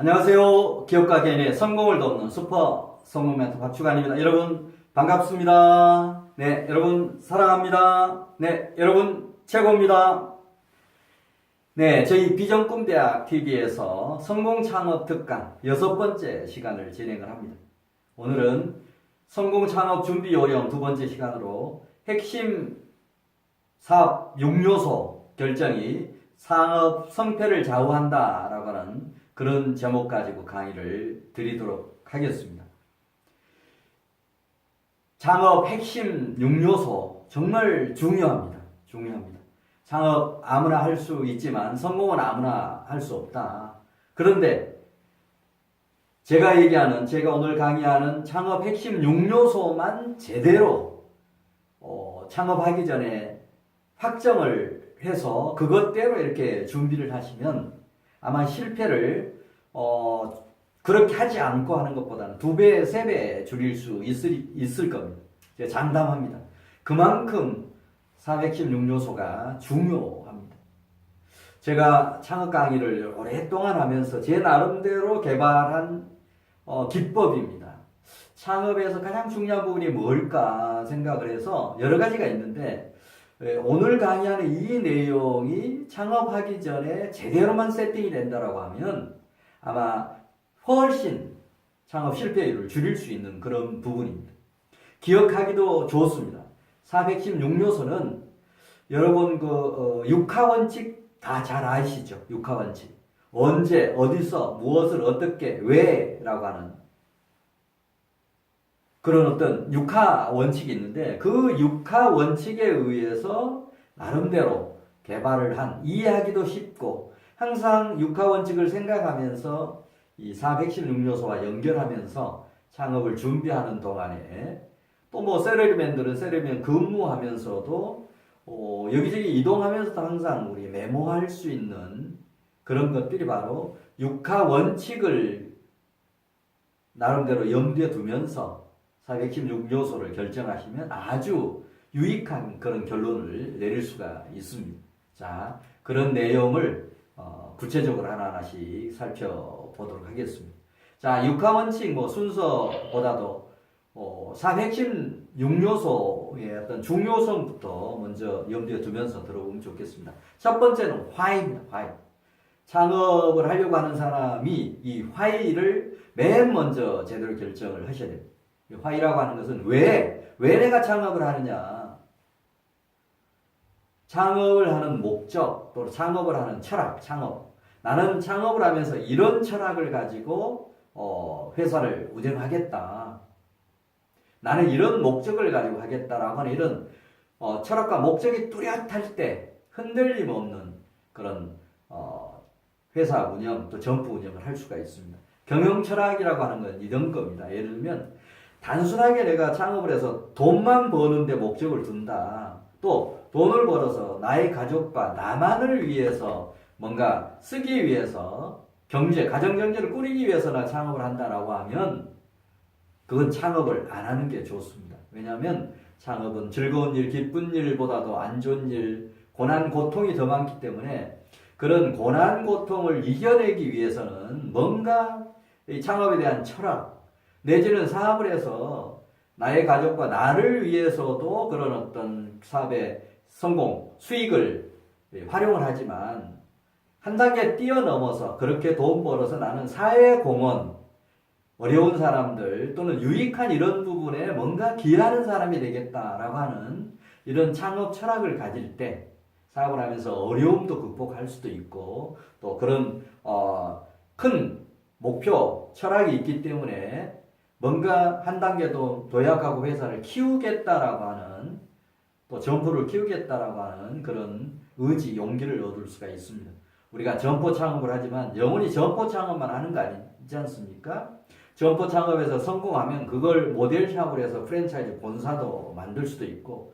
안녕하세요. 기업가 개인의 성공을 돕는 슈퍼 성공 멘토 박주관입니다. 여러분 반갑습니다. 네, 여러분 사랑합니다. 네, 여러분 최고입니다. 네, 저희 비전꿈대학 TV에서 성공 창업 특강 6번째 시간을 진행을 합니다. 오늘은 성공 창업 준비 요령 2번째 시간으로 핵심 사업 6요소 결정이 상업 성패를 좌우한다라고 하는 그런 제목 가지고 강의를 드리도록 하겠습니다. 창업 핵심 6요소 정말 중요합니다. 창업 아무나 할 수 있지만 성공은 아무나 할 수 없다. 그런데 제가 오늘 강의하는 창업 핵심 6요소만 제대로 창업하기 전에 확정을 해서 그것대로 이렇게 준비를 하시면 아마 실패를 그렇게 하지 않고 하는 것보다는 2배, 3배 줄일 수 있을 겁니다. 제가 장담합니다. 그만큼 416요소가 중요합니다. 제가 창업 강의를 오랫동안 하면서 제 나름대로 개발한 기법입니다. 창업에서 가장 중요한 부분이 뭘까 생각을 해서 여러 가지가 있는데 오늘 강의하는 이 내용이 창업하기 전에 제대로만 세팅이 된다라고 하면 아마 훨씬 창업 실패율을 줄일 수 있는 그런 부분입니다. 기억하기도 좋습니다. 416요소는 여러분 육하원칙 다 잘 아시죠? 육하원칙. 언제, 어디서, 무엇을, 어떻게, 왜라고 하는 그런 어떤 육하 원칙이 있는데 그 육하 원칙에 의해서 나름대로 개발을 한 이해하기도 쉽고 항상 육하 원칙을 생각하면서 이 416요소와 연결하면서 창업을 준비하는 동안에 또 셀러리맨들은 셀러리맨 근무하면서도 여기저기 이동하면서도 항상 우리 메모할 수 있는 그런 것들이 바로 육하 원칙을 나름대로 염두에 두면서 416요소를 결정하시면 아주 유익한 그런 결론을 내릴 수가 있습니다. 자, 그런 내용을 구체적으로 하나하나씩 살펴보도록 하겠습니다. 자, 육하원칙 순서보다도 416요소의 어떤 중요성부터 먼저 염두에 두면서 들어보면 좋겠습니다. 첫 번째는 why입니다. why. 창업을 하려고 하는 사람이 이 why를 맨 먼저 제대로 결정을 하셔야 됩니다. why라고 하는 것은 왜 내가 창업을 하느냐, 창업을 하는 목적, 또 창업을 하는 철학, 나는 창업을 하면서 이런 철학을 가지고 회사를 운영하겠다, 나는 이런 목적을 가지고 하겠다라고 하는 이런 철학과 목적이 뚜렷할 때 흔들림 없는 그런 회사 운영 또 점포 운영을 할 수가 있습니다. 경영 철학이라고 하는 건 이런 겁니다. 예를 들면 단순하게 내가 창업을 해서 돈만 버는데 목적을 둔다. 또 돈을 벌어서 나의 가족과 나만을 위해서 뭔가 쓰기 위해서 가정경제를 꾸리기 위해서 나 창업을 한다라고 하면 그건 창업을 안 하는 게 좋습니다. 왜냐하면 창업은 즐거운 일, 기쁜 일보다도 안 좋은 일, 고난, 고통이 더 많기 때문에 그런 고난, 고통을 이겨내기 위해서는 뭔가 이 창업에 대한 철학, 내지는 사업을 해서 나의 가족과 나를 위해서도 그런 어떤 사업의 성공, 수익을 활용을 하지만 한 단계 뛰어넘어서 그렇게 돈 벌어서 나는 사회공헌, 어려운 사람들 또는 유익한 이런 부분에 뭔가 기여하는 사람이 되겠다라고 하는 이런 창업 철학을 가질 때 사업을 하면서 어려움도 극복할 수도 있고 또 그런 큰 목표, 철학이 있기 때문에 뭔가 한 단계 더 도약하고 회사를 키우겠다라고 하는 또 점포를 키우겠다라고 하는 그런 의지, 용기를 얻을 수가 있습니다. 우리가 점포 창업을 하지만 영원히 점포 창업만 하는 거 아니지 않습니까? 점포 창업에서 성공하면 그걸 모델샵으로 해서 프랜차이즈 본사도 만들 수도 있고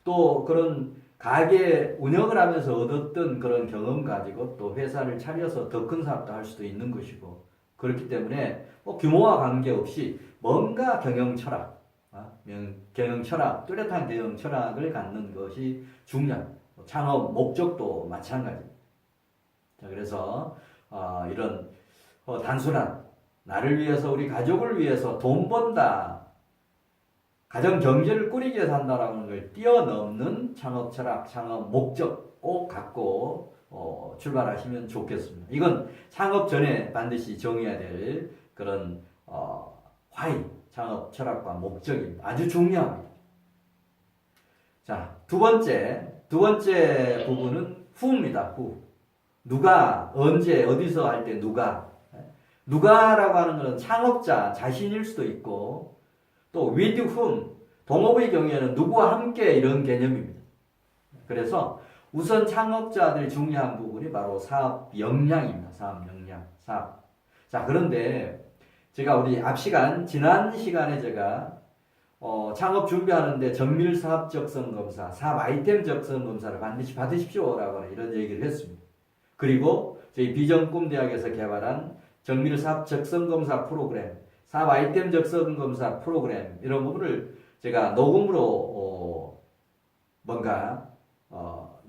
또 그런 가게 운영을 하면서 얻었던 그런 경험 가지고 또 회사를 차려서 더 큰 사업도 할 수도 있는 것이고 그렇기 때문에 규모와 관계없이 뭔가 경영 철학, 뚜렷한 경영 철학을 갖는 것이 중요합니다. 창업 목적도 마찬가지입니다. 자, 그래서 이런 단순한 나를 위해서 우리 가족을 위해서 돈 번다, 가정 경제를 꾸리기 위해서 한다라는 걸 뛰어넘는 창업 철학, 창업 목적 꼭 갖고 출발하시면 좋겠습니다. 이건 창업 전에 반드시 정해야 될 그런 화이, 창업 철학과 목적입니다. 아주 중요합니다. 자, 두 번째 부분은 후입니다. 후. 누가, 언제, 어디서 할 때 누가라고 하는 것은 창업자 자신일 수도 있고, 또 with whom, 동업의 경우에는 누구와 함께 이런 개념입니다. 그래서 우선 창업자들이 중요한 부분이 바로 사업 역량입니다. 사업 역량. 사업. 자, 그런데 제가 지난 시간에 제가 창업 준비하는데 정밀 사업 적성 검사, 사업 아이템 적성 검사를 반드시 받으십시오라고 하는 이런 얘기를 했습니다. 그리고 저희 비전꿈대학에서 개발한 정밀 사업 적성 검사 프로그램, 사업 아이템 적성 검사 프로그램 이런 부분을 제가 녹음으로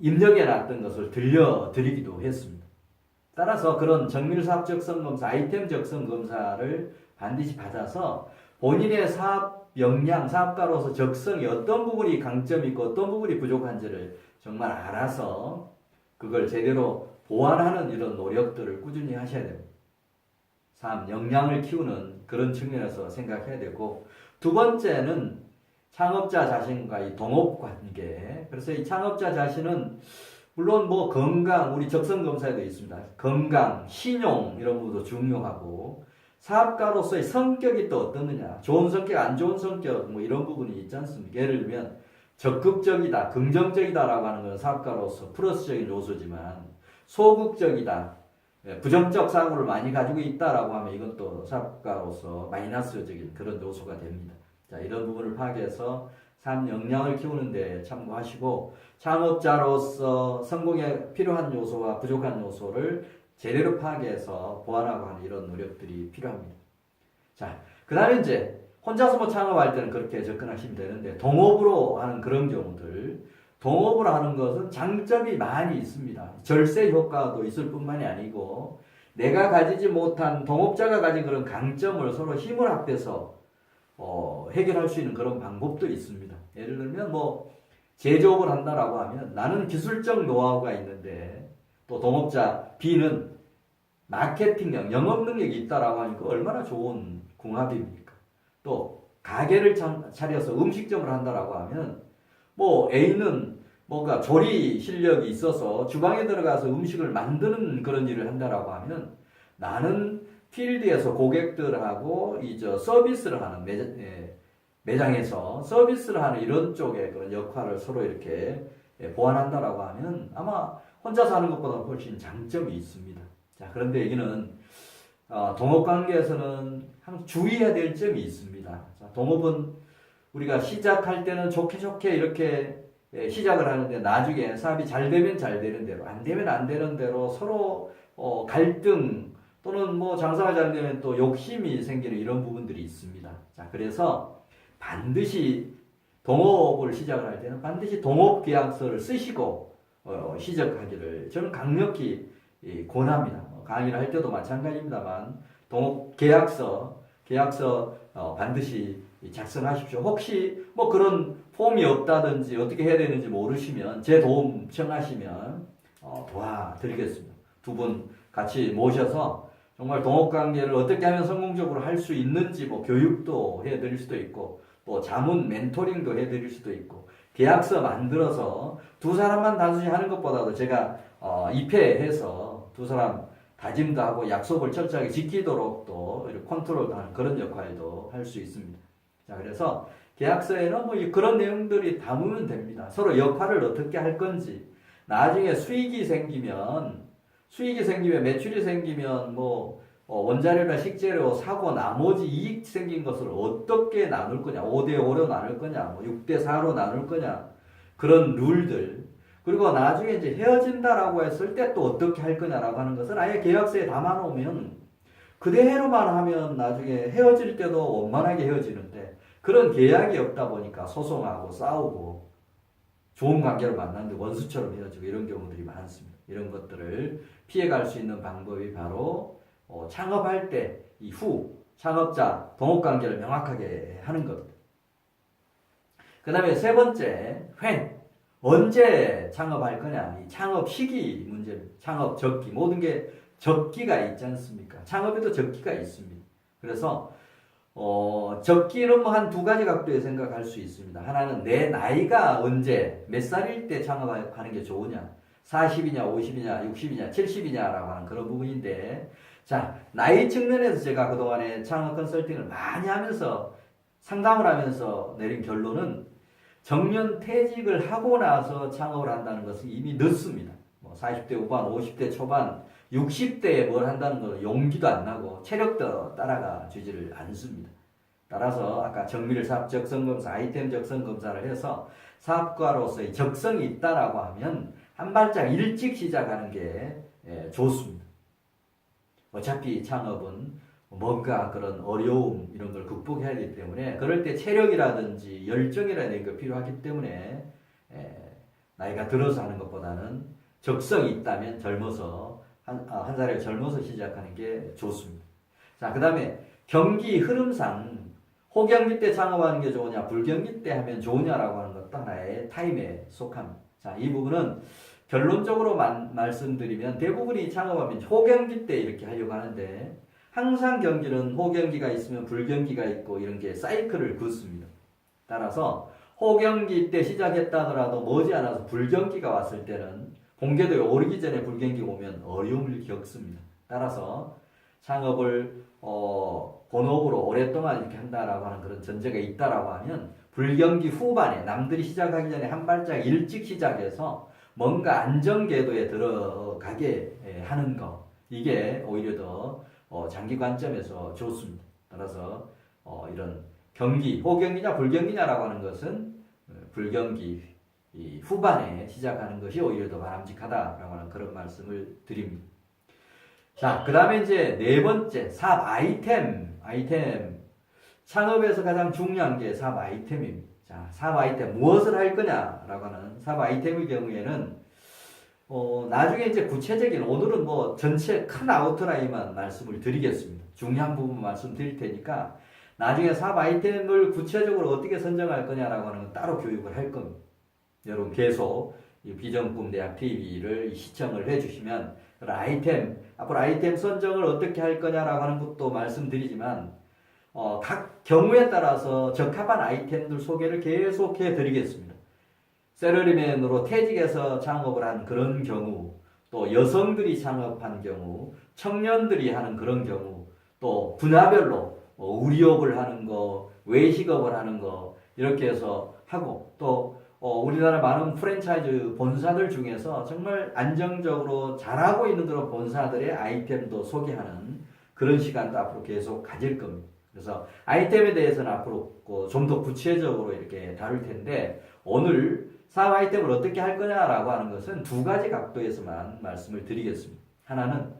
입력해 놨던 것을 들려드리기도 했습니다. 따라서 그런 정밀 사업 적성 검사, 아이템 적성 검사를 반드시 받아서 본인의 사업 역량, 사업가로서 적성이 어떤 부분이 강점이 있고 어떤 부분이 부족한지를 정말 알아서 그걸 제대로 보완하는 이런 노력들을 꾸준히 하셔야 됩니다. 사업 역량을 키우는 그런 측면에서 생각해야 되고, 두 번째는 창업자 자신과 이 동업 관계. 그래서 이 창업자 자신은 물론 건강, 우리 적성 검사에도 있습니다. 건강, 신용 이런 부분도 중요하고, 사업가로서의 성격이 또 어떻느냐, 좋은 성격, 안 좋은 성격 이런 부분이 있지 않습니까? 예를 들면 적극적이다, 긍정적이다라고 하는 건 사업가로서 플러스적인 요소지만, 소극적이다, 부정적 사고를 많이 가지고 있다라고 하면 이건 또 사업가로서 마이너스적인 그런 요소가 됩니다. 자, 이런 부분을 파악해서 삶 역량을 키우는 데 참고하시고, 창업자로서 성공에 필요한 요소와 부족한 요소를 제대로 파악해서 보완하고 하는 이런 노력들이 필요합니다. 자, 그 다음에 이제 혼자서 창업할 때는 그렇게 접근하시면 되는데, 동업으로 하는 그런 경우들, 동업을 하는 것은 장점이 많이 있습니다. 절세 효과도 있을 뿐만이 아니고, 내가 가지지 못한 동업자가 가진 그런 강점을 서로 힘을 합해서 해결할 수 있는 그런 방법도 있습니다. 예를 들면 제조업을 한다라고 하면 나는 기술적 노하우가 있는데 또 동업자 B는 마케팅력, 영업 능력이 있다라고 하니까 얼마나 좋은 궁합입니까? 또 가게를 차려서 음식점을 한다라고 하면 A는 뭔가 조리 실력이 있어서 주방에 들어가서 음식을 만드는 그런 일을 한다라고 하면 나는 필드에서 고객들하고 서비스를 하는 매장에서 서비스를 하는 이런 쪽의 그런 역할을 서로 이렇게 보완한다라고 하면 아마 혼자서 하는 것보다 훨씬 장점이 있습니다. 자, 그런데 여기는 동업관계에서는 항상 주의해야 될 점이 있습니다. 자, 동업은 우리가 시작할 때는 좋게 이렇게 시작을 하는데 나중에 사업이 잘 되면 잘 되는 대로, 안 되면 안 되는 대로 서로 갈등 또는 장사가 잘 되면 또 욕심이 생기는 이런 부분들이 있습니다. 자, 그래서 반드시 동업을 시작을 할 때는 반드시 동업계약서를 쓰시고 시작하기를 저는 강력히 권합니다. 강의를 할 때도 마찬가지입니다만 동업계약서 반드시 작성하십시오. 혹시 그런 폼이 없다든지 어떻게 해야 되는지 모르시면 제 도움 청하시면 도와드리겠습니다. 두 분 같이 모셔서 정말 동업관계를 어떻게 하면 성공적으로 할 수 있는지 교육도 해드릴 수도 있고 또 자문 멘토링도 해드릴 수도 있고, 계약서 만들어서 두 사람만 단순히 하는 것보다도 제가 입회해서 두 사람 다짐도 하고 약속을 철저하게 지키도록 또 컨트롤도 하는 그런 역할도 할 수 있습니다. 자, 그래서 계약서에는 그런 내용들이 담으면 됩니다. 서로 역할을 어떻게 할 건지, 나중에 수익이 생기면 매출이 생기면 원자료나 식재료 사고 나머지 이익 생긴 것을 어떻게 나눌 거냐, 5대5로 나눌 거냐, 6대4로 나눌 거냐, 그런 룰들, 그리고 나중에 이제 헤어진다라고 했을 때 또 어떻게 할 거냐라고 하는 것을 아예 계약서에 담아놓으면 그대로만 하면 나중에 헤어질 때도 원만하게 헤어지는데, 그런 계약이 없다 보니까 소송하고 싸우고 좋은 관계를 만났는데 원수처럼 헤어지고 이런 경우들이 많습니다. 이런 것들을 피해갈 수 있는 방법이 바로 창업할 때 이후 창업자 동업관계를 명확하게 하는 겁니다. 그 다음에 세 번째, 언제 창업할 거냐. 이 창업 시기 문제입니다. 창업 적기. 모든 게 적기가 있지 않습니까? 창업에도 적기가 있습니다. 그래서, 적기는 뭐 한 두 가지 각도에 생각할 수 있습니다. 하나는 내 나이가 언제, 몇 살일 때 창업하는 게 좋으냐. 40이냐, 50이냐, 60이냐, 70이냐라고 하는 그런 부분인데, 자, 나이 측면에서 제가 그동안에 창업 컨설팅을 많이 하면서 상담을 하면서 내린 결론은 정년 퇴직을 하고 나서 창업을 한다는 것은 이미 늦습니다. 뭐 40대 후반, 50대 초반, 60대에 뭘 한다는 건 용기도 안 나고 체력도 따라가 주지를 않습니다. 따라서 아까 정밀 사업 적성검사, 아이템 적성검사를 해서 사업가로서의 적성이 있다라고 하면 한 발짝 일찍 시작하는 게 좋습니다. 어차피 창업은 뭔가 그런 어려움 이런 걸 극복해야 하기 때문에 그럴 때 체력이라든지 열정이라든지 게 필요하기 때문에 나이가 들어서 하는 것보다는 적성이 있다면 젊어서 한 살에 젊어서 시작하는 게 좋습니다. 자, 그 다음에 경기 흐름상 호경기 때 창업하는 게 좋으냐 불경기 때 하면 좋으냐라고 하는 것도 하나의 타임에 속합니다. 자, 이 부분은 결론적으로 말씀드리면 대부분이 창업하면 호경기 때 이렇게 하려고 하는데 항상 경기는 호경기가 있으면 불경기가 있고 이런 게 사이클을 긋습니다. 따라서 호경기 때 시작했다 하더라도 머지않아서 불경기가 왔을 때는 본궤도에 오르기 전에 불경기가 오면 어려움을 겪습니다. 따라서 창업을 본업으로 오랫동안 이렇게 한다라고 하는 그런 전제가 있다라고 하면 불경기 후반에 남들이 시작하기 전에 한 발짝 일찍 시작해서 뭔가 안정궤도에 들어가게 하는 거 이게 오히려 더 장기 관점에서 좋습니다. 따라서 이런 경기, 호경기냐 불경기냐라고 하는 것은 불경기 후반에 시작하는 것이 오히려 더 바람직하다라고 하는 그런 말씀을 드립니다. 자, 그 다음에 이제 네 번째 사업 아이템. 창업에서 가장 중요한 게 사업 아이템입니다. 자, 사업 아이템 무엇을 할 거냐라고 하는 사업 아이템의 경우에는 나중에 이제 구체적인 오늘은 뭐 전체 큰 아웃라인만 말씀을 드리겠습니다. 중요한 부분 말씀드릴 테니까 나중에 사업 아이템을 구체적으로 어떻게 선정할 거냐라고 하는 건 따로 교육을 할 겁니다. 여러분 계속 이 비전꿈 대학 TV를 시청을 해주시면 앞으로 아이템 선정을 어떻게 할 거냐라고 하는 것도 말씀드리지만 각 경우에 따라서 적합한 아이템들 소개를 계속해 드리겠습니다. 셀러리맨으로 퇴직해서 창업을 한 그런 경우, 또 여성들이 창업한 경우, 청년들이 하는 그런 경우, 또 분야별로 의료업을 하는 거, 외식업을 하는 거 이렇게 해서 하고 또 우리나라 많은 프랜차이즈 본사들 중에서 정말 안정적으로 잘하고 있는 그런 본사들의 아이템도 소개하는 그런 시간도 앞으로 계속 가질 겁니다. 그래서 아이템에 대해서는 앞으로 좀 더 구체적으로 이렇게 다룰 텐데 오늘 사업 아이템을 어떻게 할 거냐라고 하는 것은 두 가지 각도에서만 말씀을 드리겠습니다. 하나는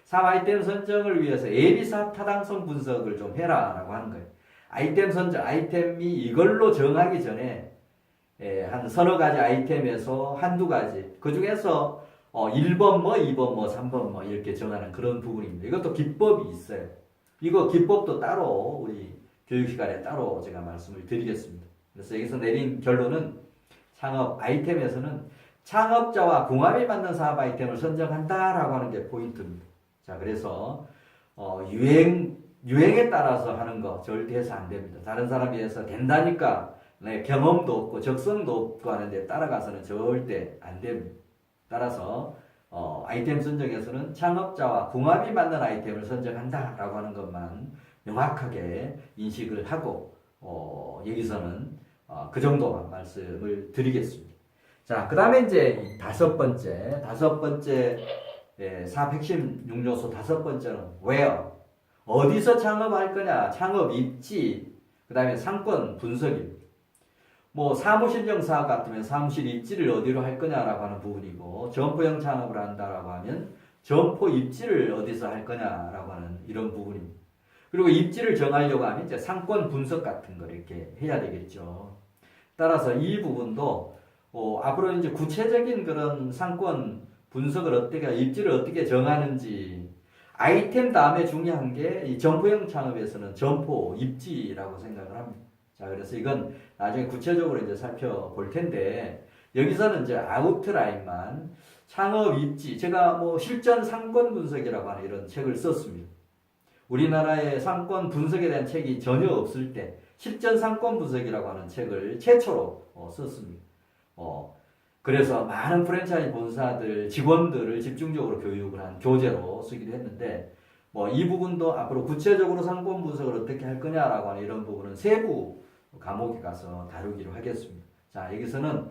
사업 아이템 선정을 위해서 예비사업 타당성 분석을 좀 해라라고 하는 거예요. 아이템 선정, 아이템이 이걸로 정하기 전에 한 서너 가지 아이템에서 한두 가지 그 중에서 1번 뭐 2번 뭐 3번 뭐 이렇게 정하는 그런 부분입니다. 이것도 기법이 있어요. 이거 기법도 따로 우리 교육 시간에 따로 제가 말씀을 드리겠습니다. 그래서 여기서 내린 결론은 창업 아이템에서는 창업자와 궁합이 맞는 사업 아이템을 선정한다라고 하는 게 포인트입니다. 자, 그래서 유행에 따라서 하는 거 절대 해서 안 됩니다. 다른 사람에 비해서 된다니까 경험도 없고 적성도 없고 하는데 따라가서는 절대 안 됩니다. 따라서 아이템 선정에서는 창업자와 궁합이 맞는 아이템을 선정한다라고 하는 것만 명확하게 인식을 하고 여기서는 그 정도만 말씀을 드리겠습니다. 자, 그 다음에 이제 다섯 번째 사업 핵심 6요소 다섯 번째는 where 어디서 창업할 거냐, 창업 입지, 그 다음에 상권 분석입니다. 뭐 사무실형 사업 같으면 사무실 입지를 어디로 할 거냐라고 하는 부분이고 점포형 창업을 한다라고 하면 점포 입지를 어디서 할 거냐라고 하는 이런 부분입니다. 그리고 입지를 정하려고 하면 이제 상권 분석 같은 걸 이렇게 해야 되겠죠. 따라서 이 부분도 앞으로 이제 구체적인 그런 상권 분석을 입지를 어떻게 정하는지 아이템 다음에 중요한 게 이 점포형 창업에서는 점포, 입지라고 생각을 합니다. 자, 그래서 이건 나중에 구체적으로 이제 살펴볼 텐데 여기서는 이제 아웃라인만 창업 입지, 제가 뭐 실전 상권 분석이라고 하는 이런 책을 썼습니다. 우리나라의 상권 분석에 대한 책이 전혀 없을 때 실전 상권 분석이라고 하는 책을 최초로 썼습니다. 그래서 많은 프랜차이즈 본사들 직원들을 집중적으로 교육을 한 교재로 쓰기도 했는데 뭐 이 부분도 앞으로 구체적으로 상권 분석을 어떻게 할 거냐라고 하는 이런 부분은 세부 과목에 가서 다루기로 하겠습니다. 자, 여기서는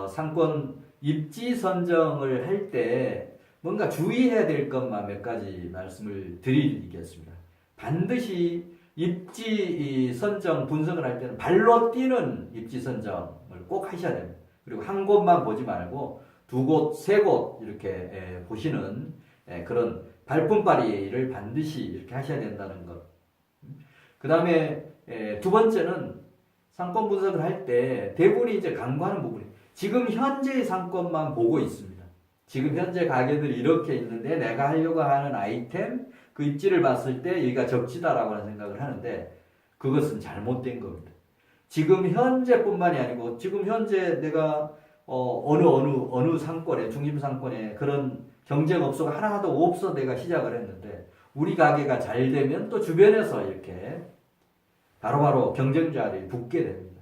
상권 입지 선정을 할 때 뭔가 주의해야 될 것만 몇 가지 말씀을 드리겠습니다. 반드시 입지 선정 분석을 할 때는 발로 뛰는 입지 선정을 꼭 하셔야 됩니다. 그리고 한 곳만 보지 말고 두 곳, 세 곳 이렇게 보시는 그런 발품발이를 반드시 이렇게 하셔야 된다는 것. 그 다음에 두 번째는 상권 분석을 할 때 대부분이 이제 간과하는 부분이 지금 현재의 상권만 보고 있습니다. 지금 현재 가게들이 이렇게 있는데 내가 하려고 하는 아이템 그 입지를 봤을 때 여기가 적지다라고 하는 생각을 하는데 그것은 잘못된 겁니다. 지금 현재뿐만이 아니고 지금 현재 내가 어느 상권에 중심 상권에 그런 경쟁 업소가 하나도 없어 내가 시작을 했는데 우리 가게가 잘 되면 또 주변에서 이렇게 바로바로 경쟁자들이 붙게 됩니다.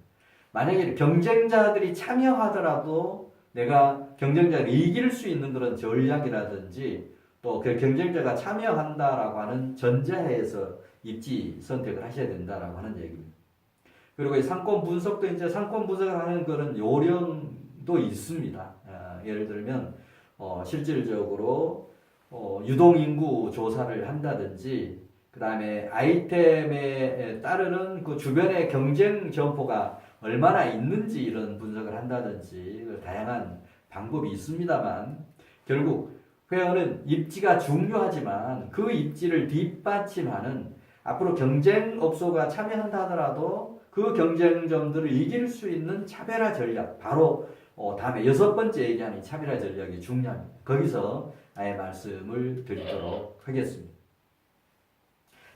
만약에 경쟁자들이 참여하더라도 내가 경쟁자를 이길 수 있는 그런 전략이라든지 또 그 경쟁자가 참여한다라고 하는 전제하에서 입지 선택을 하셔야 된다라고 하는 얘기입니다. 그리고 이 상권 분석도 이제 상권 분석을 하는 그런 요령도 있습니다. 예를 들면 실질적으로 유동인구 조사를 한다든지 그 다음에 아이템에 따르는 그 주변의 경쟁 점포가 얼마나 있는지 이런 분석을 한다든지 다양한 방법이 있습니다만 결국 회원은 입지가 중요하지만 그 입지를 뒷받침하는 앞으로 경쟁 업소가 참여한다 하더라도 그 경쟁점들을 이길 수 있는 차별화 전략 바로 다음에 6번째 얘기하는 차별화 전략이 중요합니다. 거기서 아예 말씀을 드리도록 하겠습니다.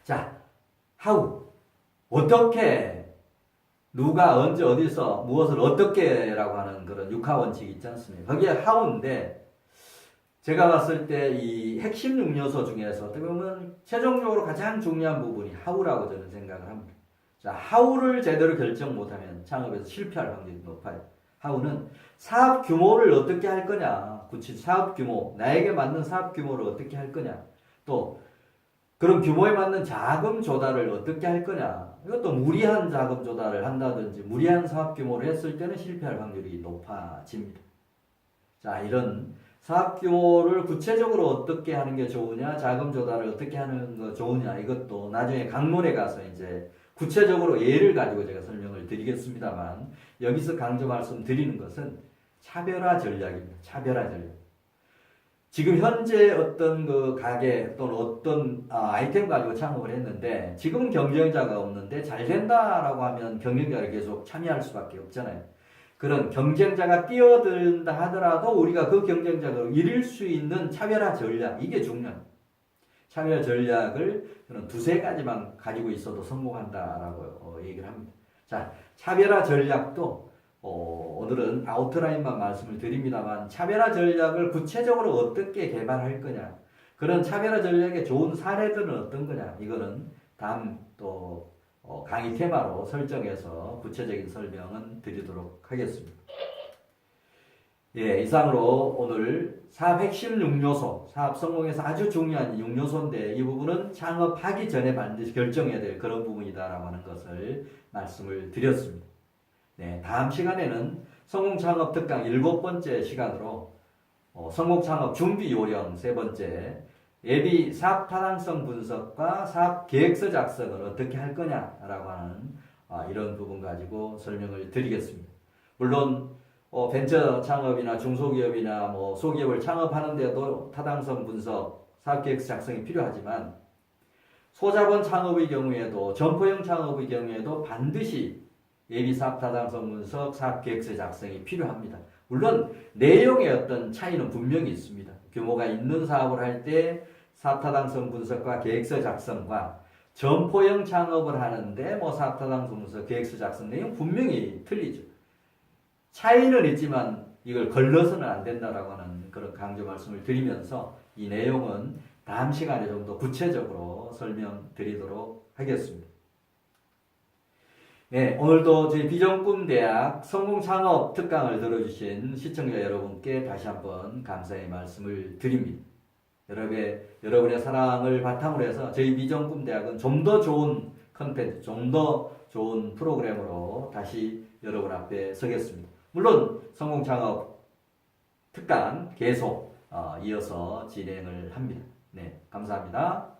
자, how 어떻게 누가 언제 어디서 무엇을 어떻게라고 하는 그런 육하원칙이 있지 않습니까? 거기에 how인데 제가 봤을 때 이 핵심 6요소 중에서 어떻게 보면 최종적으로 가장 중요한 부분이 how라고 저는 생각을 합니다. 자, how를 제대로 결정 못하면 창업에서 실패할 확률이 높아요. how는 사업 규모를 어떻게 할 거냐, 사업 규모, 나에게 맞는 사업 규모를 어떻게 할 거냐, 또 그런 규모에 맞는 자금 조달을 어떻게 할 거냐. 이것도 무리한 자금 조달을 한다든지 무리한 사업 규모를 했을 때는 실패할 확률이 높아집니다. 자, 이런 사업 규모를 구체적으로 어떻게 하는 게 좋으냐, 자금 조달을 어떻게 하는 거 좋으냐, 이것도 나중에 강론에 가서 이제 구체적으로 예를 가지고 제가 설명을 드리겠습니다만 여기서 강조 말씀드리는 것은 차별화 전략입니다. 차별화 전략. 지금 현재 어떤 그 가게 또는 어떤 아이템 가지고 창업을 했는데 지금은 경쟁자가 없는데 잘 된다라고 하면 경쟁자를 계속 참여할 수밖에 없잖아요. 그런 경쟁자가 뛰어든다 하더라도 우리가 그 경쟁자를 이길 수 있는 차별화 전략 이게 중요합니다. 차별화 전략을 저는 두세 가지만 가지고 있어도 성공한다라고 얘기를 합니다. 자, 차별화 전략도 오늘은 아웃라인만 말씀을 드립니다만 차별화 전략을 구체적으로 어떻게 개발할 거냐 그런 차별화 전략의 좋은 사례들은 어떤 거냐 이거는 다음 또 강의 테마로 설정해서 구체적인 설명은 드리도록 하겠습니다. 예, 이상으로 오늘 사업 핵심 6요소, 사업 성공에서 아주 중요한 6요소인데 이 부분은 창업하기 전에 반드시 결정해야 될 그런 부분이다라고 하는 것을 말씀을 드렸습니다. 네, 다음 시간에는 성공창업 특강 7번째 시간으로 성공창업 준비 요령 3번째 예비 사업 타당성 분석과 사업 계획서 작성을 어떻게 할 거냐라고 하는 이런 부분 가지고 설명을 드리겠습니다. 물론 벤처 창업이나 중소기업이나 소기업을 창업하는데도 타당성 분석, 사업 계획서 작성이 필요하지만 소자본 창업의 경우에도 점포형 창업의 경우에도 반드시 예비사업 타당성 분석, 사업계획서 작성이 필요합니다. 물론 내용의 어떤 차이는 분명히 있습니다. 규모가 있는 사업을 할 때 사업타당성 분석과 계획서 작성과 점포형 창업을 하는데 뭐 사업타당성 분석, 계획서 작성 내용 분명히 틀리죠. 차이는 있지만 이걸 걸러서는 안 된다라고 하는 그런 강조 말씀을 드리면서 이 내용은 다음 시간에 좀 더 구체적으로 설명드리도록 하겠습니다. 네, 오늘도 저희 비전꿈대학 성공창업 특강을 들어주신 시청자 여러분께 다시 한번 감사의 말씀을 드립니다. 여러분의 사랑을 바탕으로 해서 저희 비전꿈대학은 좀 더 좋은 컨텐츠, 좀 더 좋은 프로그램으로 다시 여러분 앞에 서겠습니다. 물론 성공창업 특강 계속 이어서 진행을 합니다. 네, 감사합니다.